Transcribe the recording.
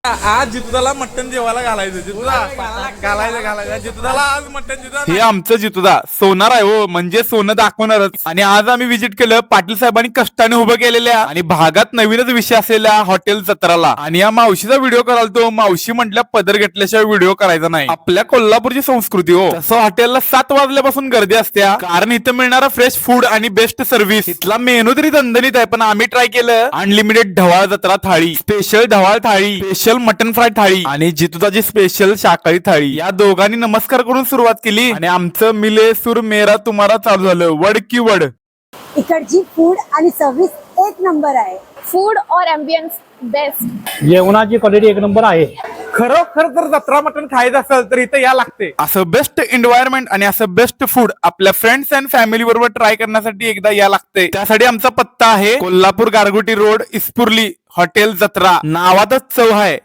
आज जितूदाला मटण जेवायला घालायचं. जितूदा घालायचं जितूदाला आज मटण. हे आमचं जितूदा सोनार आहे हो, म्हणजे सोनं दाखवणारच. आणि आज आम्ही विजिट केलं पाटील साहेबांनी कष्टाने उभं केलेल्या आणि भागात नवीनच विषय असलेल्या हॉटेल जत्राला. आणि या मावशीचा व्हिडिओ कराल तो. मावशी म्हटल्या पदर घेतल्याशिवाय व्हिडिओ करायचा नाही. आपल्या कोल्हापूरची संस्कृती हो. तसं हॉटेलला 7 वाजल्यापासून गर्दी असत्या, कारण इथं मिळणारा फ्रेश फूड आणि बेस्ट सर्व्हिस. इथला मेनू तरी दणदणीत आहे, पण आम्ही ट्राय केलं अनलिमिटेड ढवाळ जत्रा थाळी, स्पेशल ढवाळ थाळी, स्पेशल मटन फ्राय थाळी आणि जितूदाची स्पेशल शाकाहारी थाळी. या दोघांनी नमस्कार करून सुरुवात केली आणि आमचं मिले सुर मेरा तुम्हारा चालू झालं. वड की वड. इकडची फूड आणि सर्व्हिस एक नंबर आहे. फूड और एम्बियन्स बेस्ट. जेवणाची क्वालिटी एक नंबर आहे. खरोखर जर जत्रा मटण खायचं असेल तर इथं या लागते. असं बेस्ट एन्व्हायरमेंट आणि असं बेस्ट फूड आपल्या फ्रेंड्स अँड फॅमिली बरोबर ट्राय करण्यासाठी एकदा या लागते. त्यासाठी आमचा पत्ता आहे कोल्हापूर गारगोटी रोड, इस्पुर्ली, हॉटेल जत्रा. नावातच चव आहे.